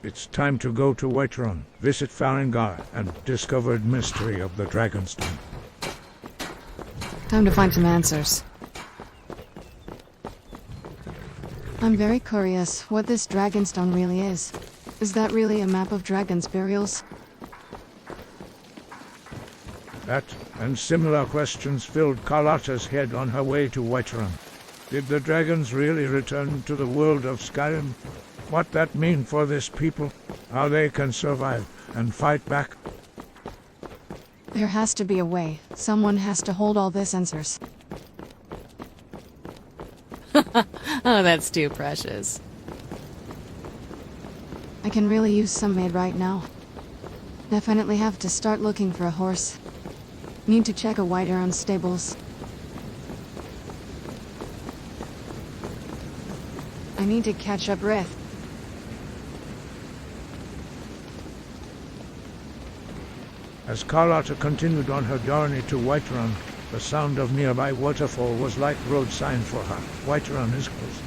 It's time to go to Whiterun, visit Farengar, and discover the mystery of the Dragonstone. Time to find some answers. I'm very curious what this Dragonstone really is. Is that really a map of dragons' burials? That and similar questions filled Carlotta's head on her way to Whiterun. Did the dragons really return to the world of Skyrim? What that mean for this people? How they can survive and fight back? There has to be a way. Someone has to hold all this answers. Oh, that's too precious. I can really use some aid right now. Definitely have to start looking for a horse. Need to check a Whiterun stables. I need to catch up breath. As Carlotta continued on her journey to Whiterun, the sound of nearby waterfall was like road sign for her. Whiterun is close.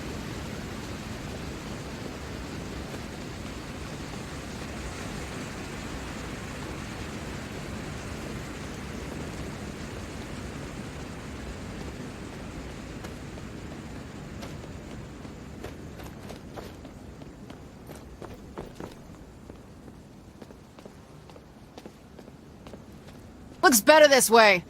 Looks better this way!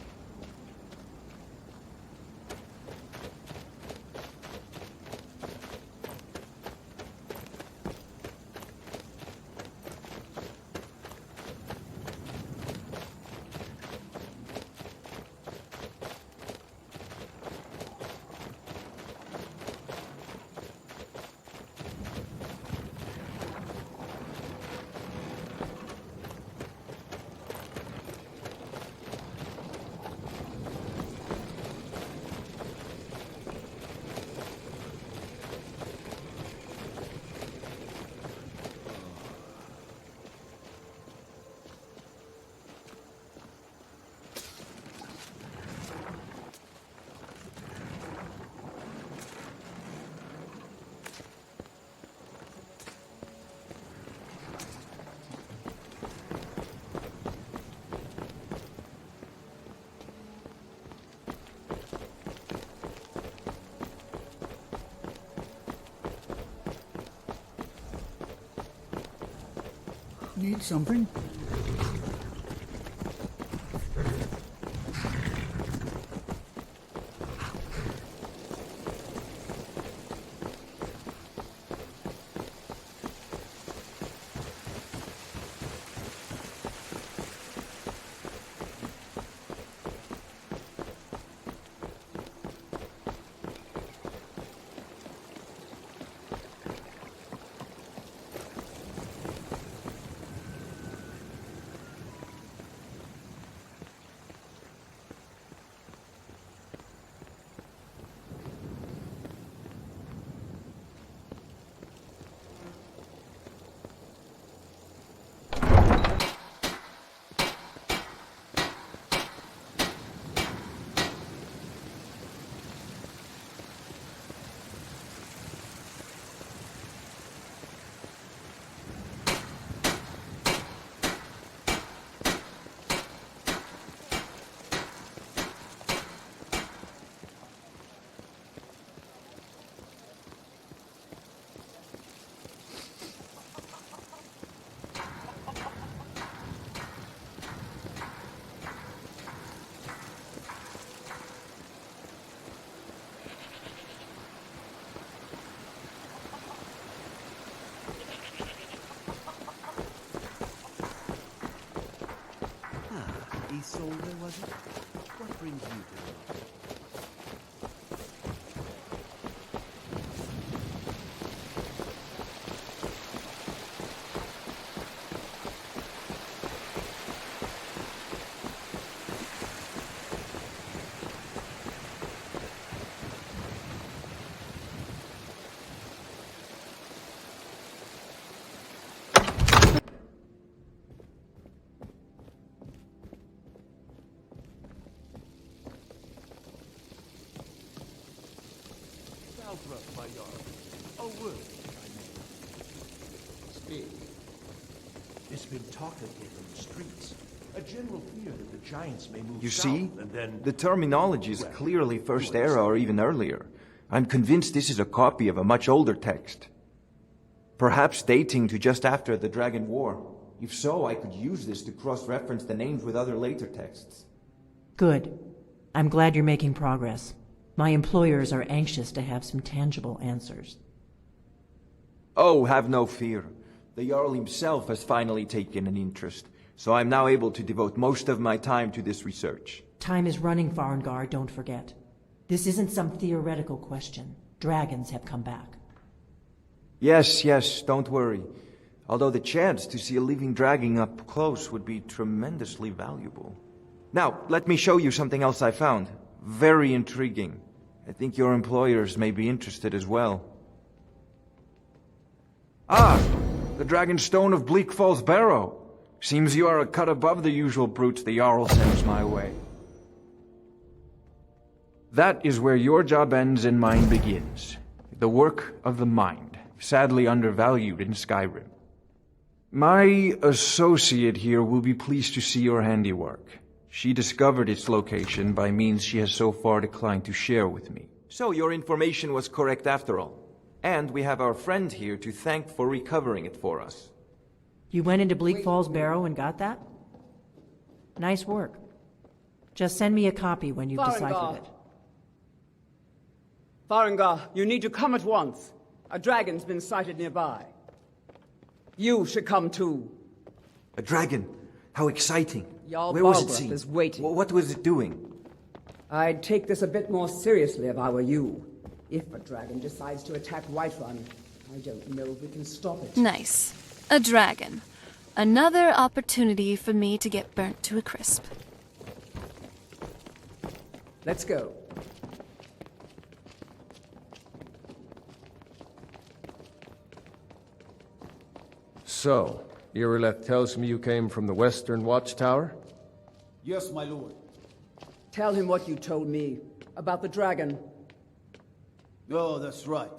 Need something? Isolde, was it? What brings you to the been talk again in the streets. A general fear that the giants may move You south see? and then... The terminology is Well, clearly First you Era or even earlier. I'm convinced this is a copy of a much older text. Perhaps dating to just after the Dragon War. If so, I could use this to cross-reference the names with other later texts. Good. I'm glad you're making progress. My employers are anxious to have some tangible answers. Oh, have no fear. The Jarl himself has finally taken an interest, so I'm now able to devote most of my time to this research. Time is running, Farengar, don't forget. This isn't some theoretical question. Dragons have come back. Yes, don't worry. Although the chance to see a living dragon up close would be tremendously valuable. Now, let me show you something else I found. Very intriguing. I think your employers may be interested as well. Ah! The Dragonstone of Bleak Falls Barrow. Seems you are a cut above the usual brutes the Jarl sends my way. That is where your job ends and mine begins. The work of the mind, sadly undervalued in Skyrim. My associate here will be pleased to see your handiwork. She discovered its location by means she has so far declined to share with me. So your information was correct after all. And we have our friend here to thank for recovering it for us. You went into Bleak Falls Barrow and got that? Nice work. Just send me a copy when you've deciphered it. Farengar, you need to come at once. A dragon's been sighted nearby. You should come too. A dragon? How exciting. Jarl Where was it Balgruuf seen? is waiting. What was it doing? I'd take this a bit more seriously if I were you. If a dragon decides to attack Whiterun, I don't know if we can stop it. Nice. A dragon. Another opportunity for me to get burnt to a crisp. Let's go. So, Irileth tells me you came from the Western Watchtower? Yes, my lord. Tell him what you told me about the dragon. Oh, that's right.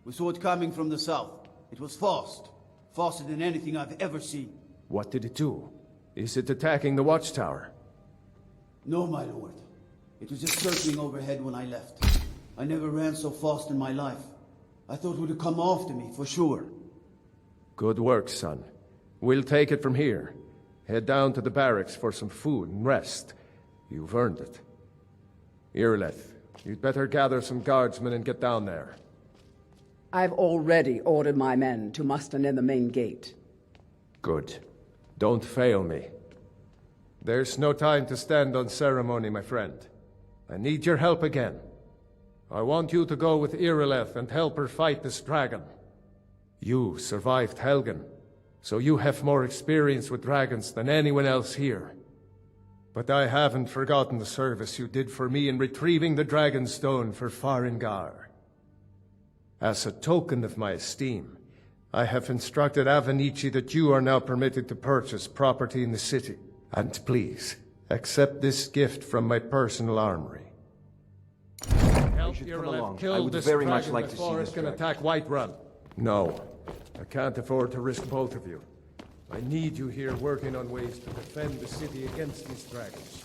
We saw it coming from the south. It was fast. Faster than anything I've ever seen. What did it do? Is it attacking the Watchtower? No, my lord. It was just circling overhead when I left. I never ran so fast in my life. I thought it would come after me, for sure. Good work, son. We'll take it from here. Head down to the barracks for some food and rest. You've earned it. Irileth, you'd better gather some guardsmen and get down there. I've already ordered my men to muster near the main gate. Good. Don't fail me. There's no time to stand on ceremony, my friend. I need your help again. I want you to go with Irileth and help her fight this dragon. You survived Helgen, so you have more experience with dragons than anyone else here. But I haven't forgotten the service you did for me in retrieving the Dragonstone for Farengar. As a token of my esteem, I have instructed Avenici that you are now permitted to purchase property in the city. And please, accept this gift from my personal armory. Help Irileth kill this dragon before it can attack Whiterun. No, I can't afford to risk both of you. I need you here working on ways to defend the city against these dragons.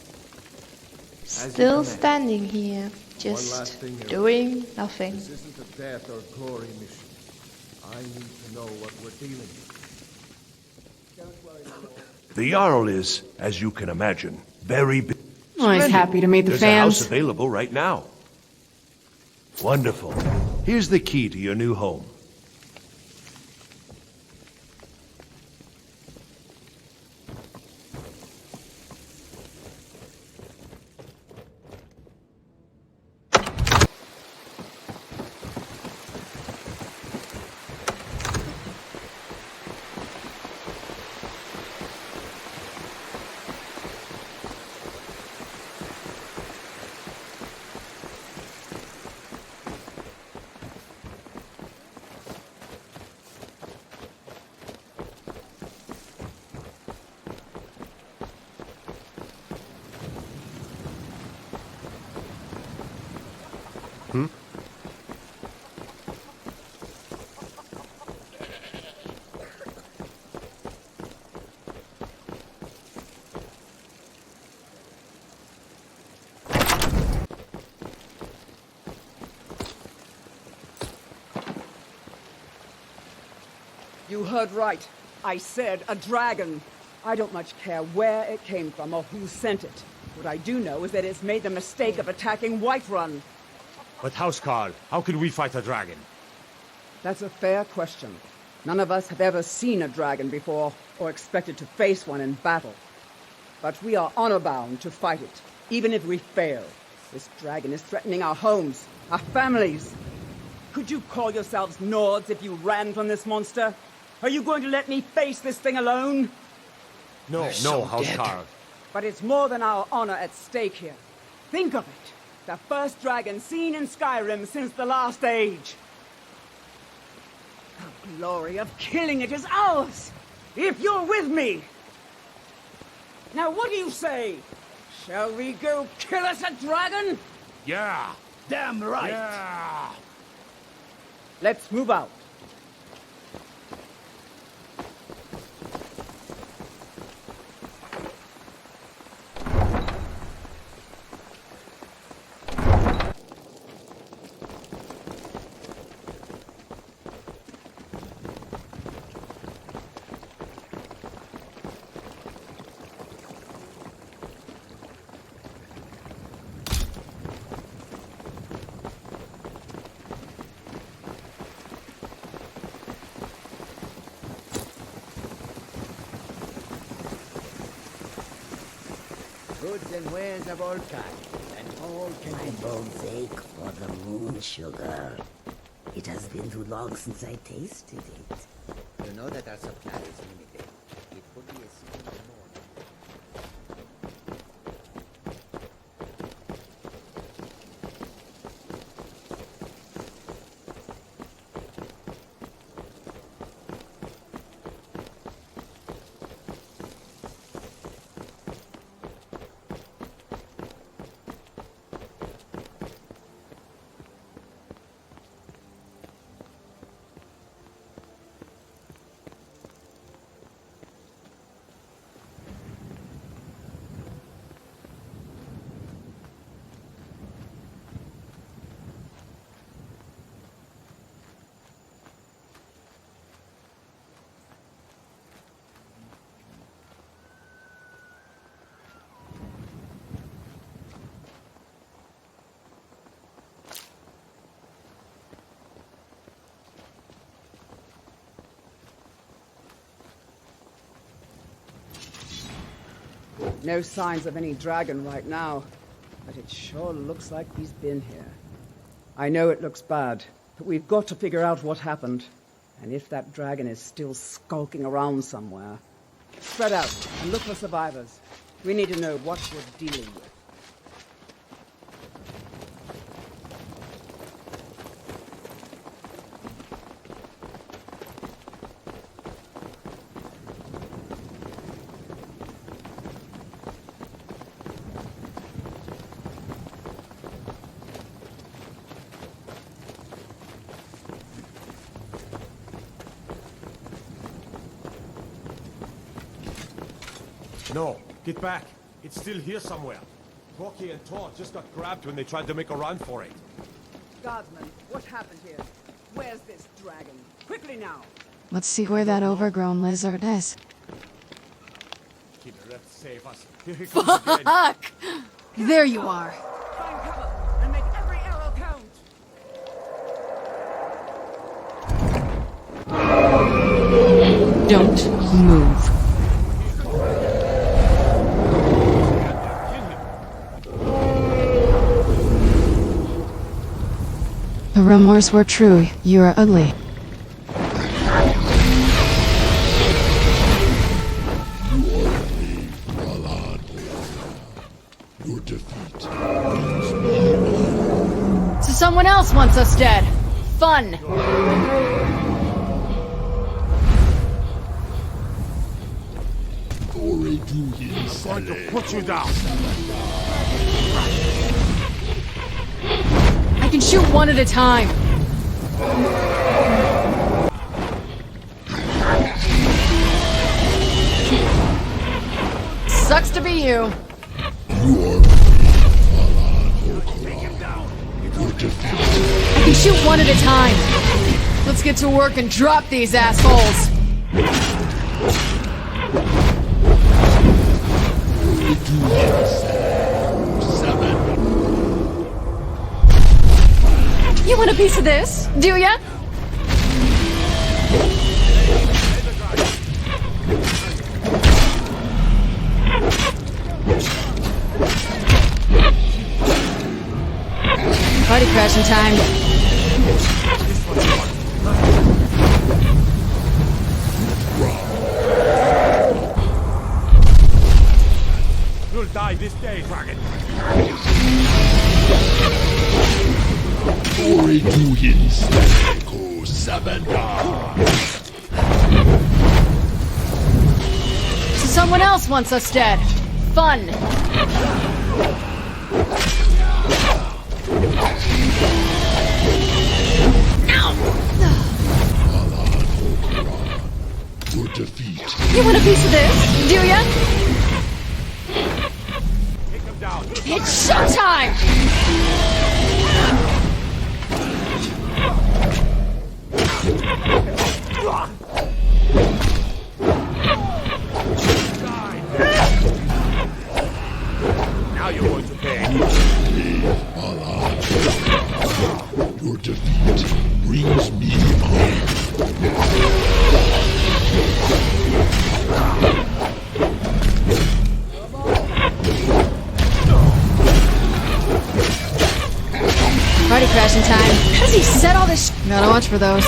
Still standing here, just doing nothing. This isn't a death or glory mission. I need to know what we're dealing with. The Jarl is, as you can imagine, very busy. Oh, he's happy to meet the There's a house fans. available right now. Wonderful. Here's the key to your new home. You heard right. I said a dragon. I don't much care where it came from or who sent it. What I do know is that it's made the mistake of attacking Whiterun. But Housecarl, how can we fight a dragon? That's a fair question. None of us have ever seen a dragon before, or expected to face one in battle. But we are honor-bound to fight it, even if we fail. This dragon is threatening our homes, our families. Could you call yourselves Nords if you ran from this monster? Are you going to let me face this thing alone? No, Housecarl. But it's more than our honor at stake here. Think of it. The first dragon seen in Skyrim since the last age. The glory of killing it is ours, if you're with me. Now what do you say? Shall we go kill us a dragon? Yeah. Damn right. Yeah. Let's move out. Goods and wares of all kinds, and all can my bones ache for the moon sugar. It has been too long since I tasted it. You know that our supply is limited. It would be a single more. No signs of any dragon right now, but it sure looks like he's been here. I know it looks bad, but we've got to figure out what happened. And if that dragon is still skulking around somewhere. Spread out and look for survivors. We need to know what we're dealing with. No, get back. It's still here somewhere. Rocky and Tor just got grabbed when they tried to make a run for it. Guardsman, what happened here? Where's this dragon? Quickly now! Let's see where that overgrown lizard is. Killer, save us. Here he comes again. Fuck! There you are. Find cover and make every arrow count! Don't move. The rumors were true. You're ugly. Your defeat. So someone else wants us dead. Fun. I'm going to put you down. I can shoot one at a time. Sucks to be you. Your defeat. I can shoot one at a time. Let's get to work and drop these assholes! You want a piece of this? Do ya? Party crashing time. You'll die this day, Dragon. So someone else wants us dead. Fun. Your defeat. You want a piece of this? Do ya? Take him down. It's showtime! Now you're going to pay. Your defeat brings me honor. Party crashing time. How does he set all this Gotta watch for those.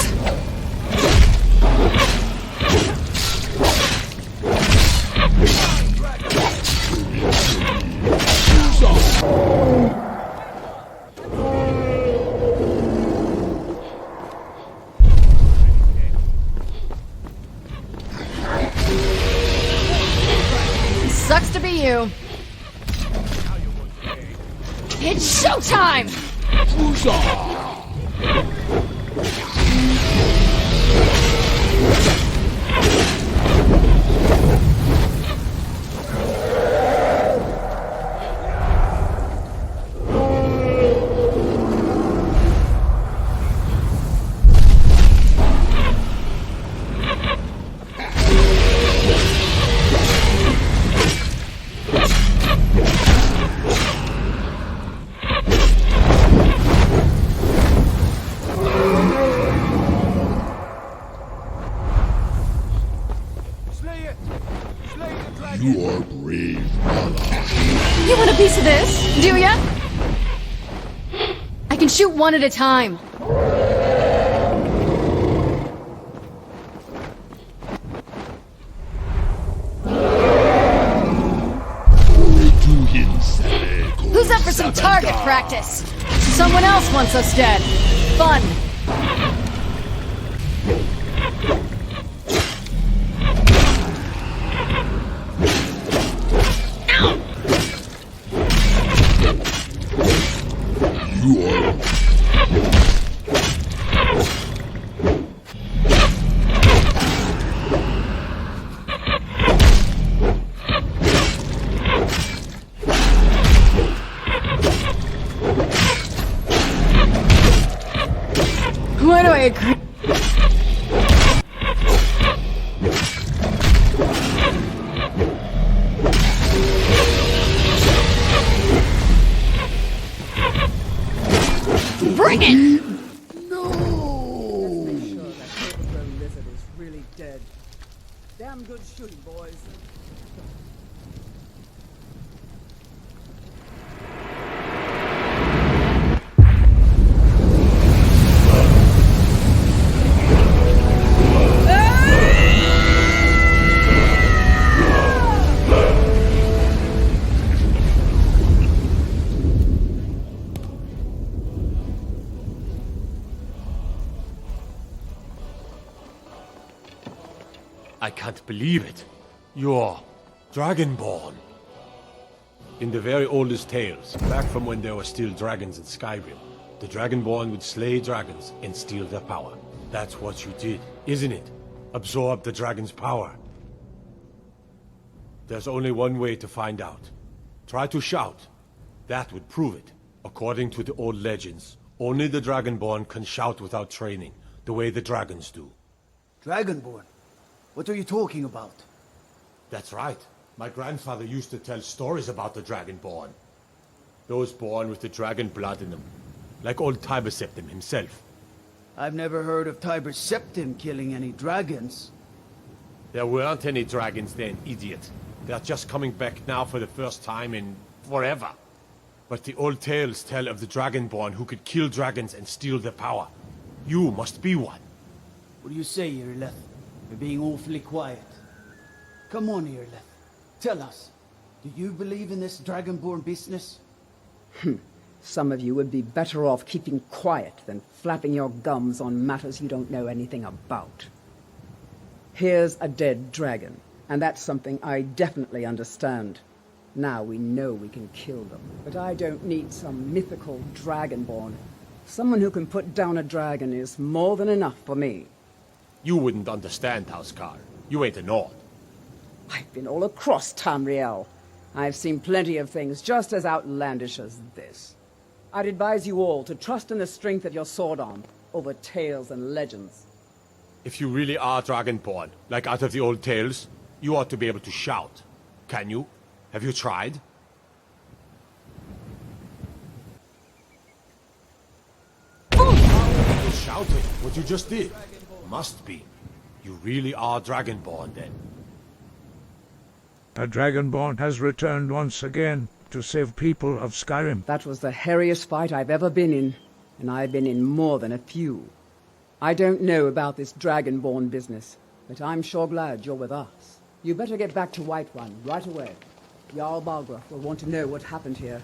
Sucks to be you. It's showtime! You are brave, Vala. You want a piece of this? Do ya? I can shoot one at a time. Who's up for some target practice? Someone else wants us dead. Fun. You are... Why do I agree? Bring it! No! Let's make sure that overgrown lizard is really dead. Damn good shooting, boys. I can't believe it. You're Dragonborn. In the very oldest tales, back from when there were still dragons in Skyrim, the Dragonborn would slay dragons and steal their power. That's what you did, isn't it? Absorb the dragon's power. There's only one way to find out. Try to shout. That would prove it. According to the old legends, only the Dragonborn can shout without training. The way the dragons do. Dragonborn? What are you talking about? That's right. My grandfather used to tell stories about the Dragonborn. Those born with the dragon blood in them. Like old Tiber Septim himself. I've never heard of Tiber Septim killing any dragons. There weren't any dragons then, idiot. They're just coming back now for the first time in forever. But the old tales tell of the Dragonborn who could kill dragons and steal their power. You must be one. What do you say, Irileth? You're being awfully quiet. Come on, Irileth. Tell us. Do you believe in this Dragonborn business? Some of you would be better off keeping quiet than flapping your gums on matters you don't know anything about. Here's a dead dragon, and that's something I definitely understand. Now we know we can kill them, but I don't need some mythical Dragonborn. Someone who can put down a dragon is more than enough for me. You wouldn't understand, Housecarl. You ain't a Nord. I've been all across Tamriel. I've seen plenty of things just as outlandish as this. I'd advise you all to trust in the strength of your sword arm over tales and legends. If you really are Dragonborn, like out of the old tales, you ought to be able to shout. Can you? Have you tried? You're shouting what you just did. Must be. You really are Dragonborn then. A Dragonborn has returned once again to save people of Skyrim. That was the hairiest fight I've ever been in, and I've been in more than a few. I don't know about this Dragonborn business, but I'm sure glad you're with us. You better get back to Whiterun right away. Jarl Balgruuf will want to know what happened here.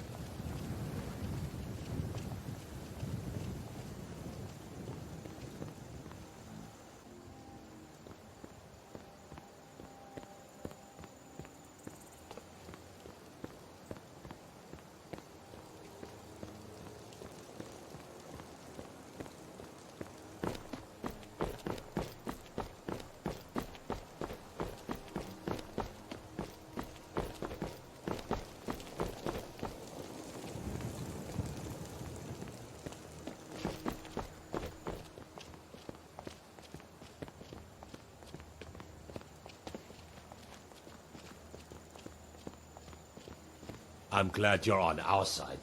I'm glad you're on our side.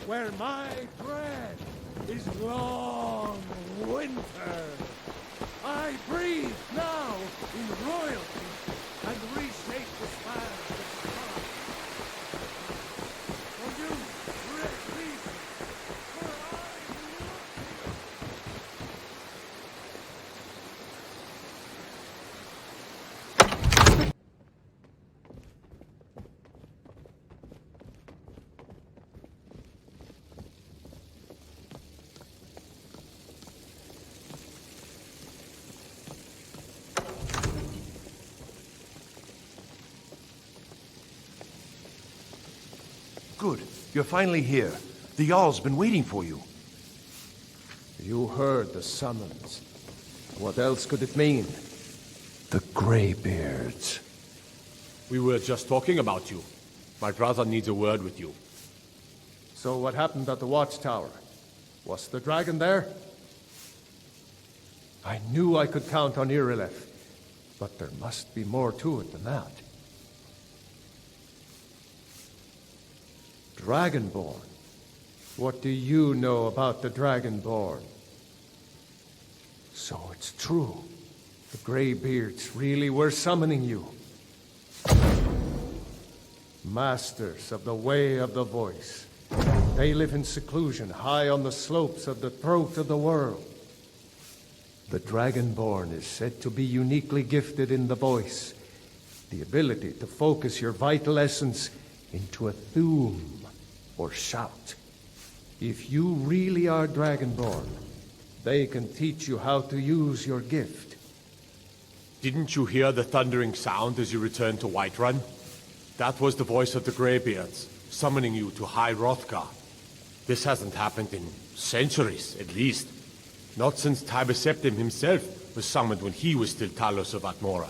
Where my dread is long winter. I breathe now in royalty and reshape the spires of the sky. For you, great reason, for Good. You're finally here. The Jarl's been waiting for you. You heard the summons. What else could it mean? The Greybeards. We were just talking about you. My brother needs a word with you. So what happened at the watchtower? Was the dragon there? I knew I could count on Irileth, but there must be more to it than that. Dragonborn? What do you know about the Dragonborn? So it's true. The Greybeards really were summoning you. Masters of the Way of the Voice. They live in seclusion, high on the slopes of the throat of the world. The Dragonborn is said to be uniquely gifted in the voice, the ability to focus your vital essence into a thum, or shout. If you really are Dragonborn, they can teach you how to use your gift. Didn't you hear the thundering sound as you returned to Whiterun? That was the voice of the Greybeards, summoning you to High Hrothgar. This hasn't happened in centuries, at least. Not since Tiber Septim himself was summoned when he was still Talos of Atmora.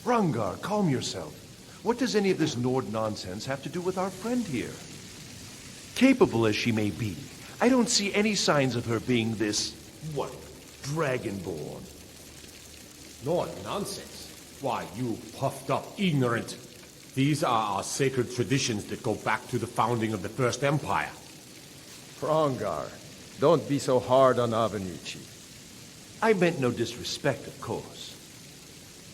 Hrongar, calm yourself. What does any of this Nord nonsense have to do with our friend here? Capable as she may be, I don't see any signs of her being this, Dragonborn. Nord nonsense? Why, you puffed up ignorant. These are our sacred traditions that go back to the founding of the First Empire. Hrongar, don't be so hard on Avenucci. I meant no disrespect, of course.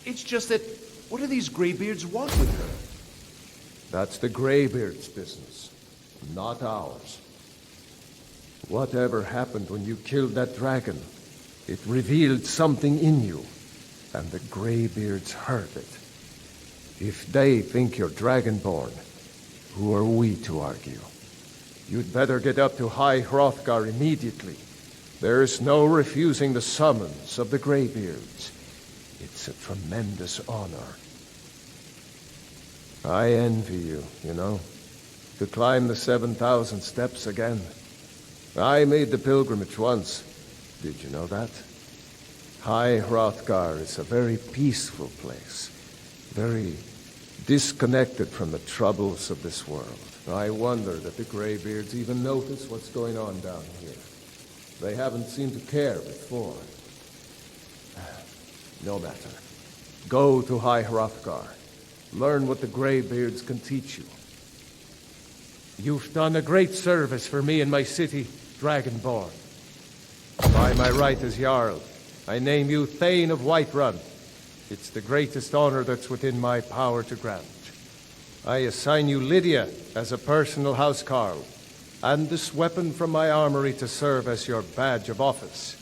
It's just that, what do these Greybeards want with her? That's the Greybeards' business, not ours. Whatever happened when you killed that dragon, it revealed something in you, and the Greybeards heard it. If they think you're Dragonborn, who are we to argue? You'd better get up to High Hrothgar immediately. There's no refusing the summons of the Greybeards. It's a tremendous honor. I envy you, you know, to climb the 7,000 steps again. I made the pilgrimage once. Did you know that? High Hrothgar is a very peaceful place. Very disconnected from the troubles of this world. I wonder that the Greybeards even notice what's going on down here. They haven't seemed to care before. No matter. Go to High Hrothgar. Learn what the Greybeards can teach you. You've done a great service for me and my city, Dragonborn. By my right as Jarl, I name you Thane of Whiterun. It's the greatest honor that's within my power to grant. I assign you Lydia as a personal housecarl, and this weapon from my armory to serve as your badge of office.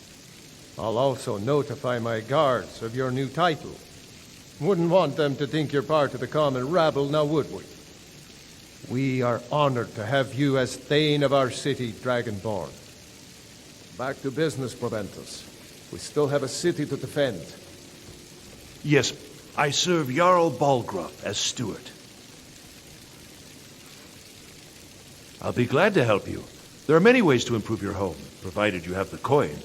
I'll also notify my guards of your new title. Wouldn't want them to think you're part of the common rabble, now would we? We are honored to have you as Thane of our city, Dragonborn. Back to business, Proventus. We still have a city to defend. Yes, I serve Jarl Balgruuf as steward. I'll be glad to help you. There are many ways to improve your home, provided you have the coin.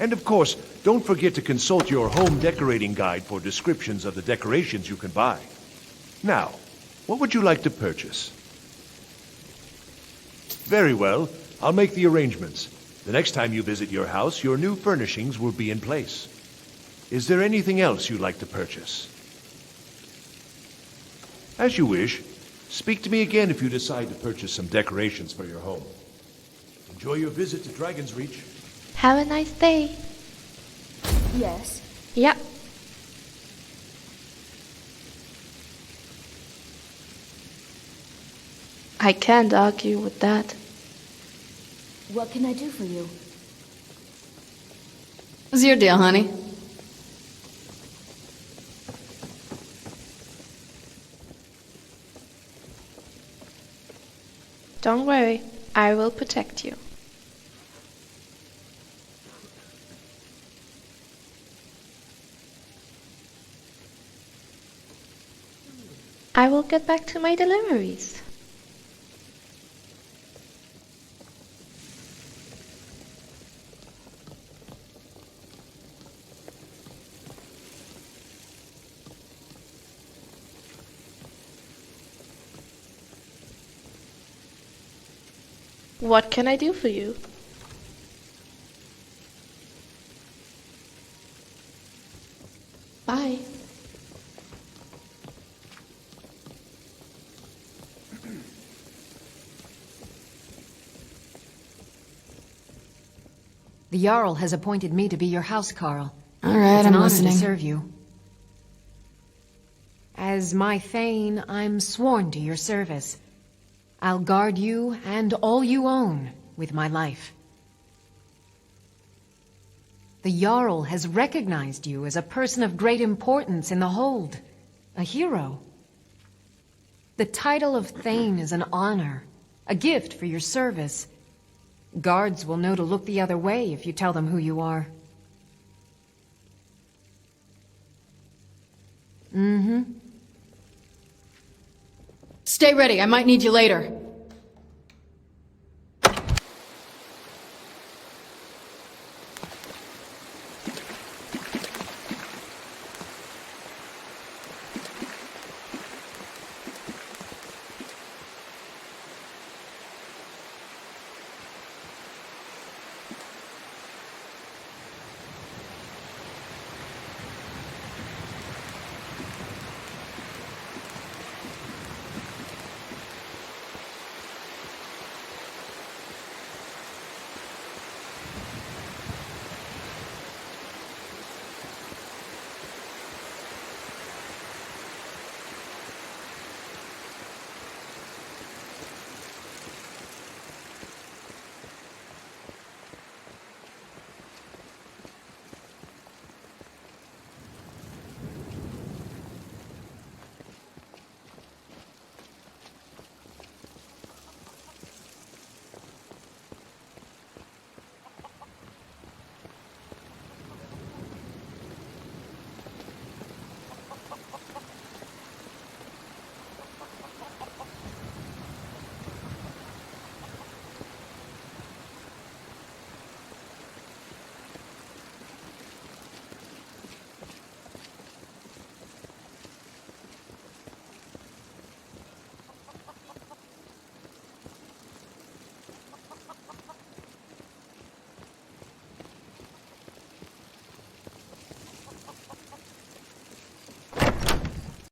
And of course, don't forget to consult your home decorating guide for descriptions of the decorations you can buy. Now, what would you like to purchase? Very well, I'll make the arrangements. The next time you visit your house, your new furnishings will be in place. Is there anything else you'd like to purchase? As you wish. Speak to me again if you decide to purchase some decorations for your home. Enjoy your visit to Dragon's Reach. Have a nice day. Yes. Ja. I can't argue with that. What can I do for you? What's your deal, honey? Don't worry, I will protect you. I will get back to my deliveries. What can I do for you? Bye. The Jarl has appointed me to be your housecarl. All right, it's an I'm honor listening. to serve you. As my Thane, I'm sworn to your service. I'll guard you and all you own with my life. The Jarl has recognized you as a person of great importance in the Hold, a hero. The title of Thane is an honor, a gift for your service. Guards will know to look the other way if you tell them who you are. Stay ready, I might need you later.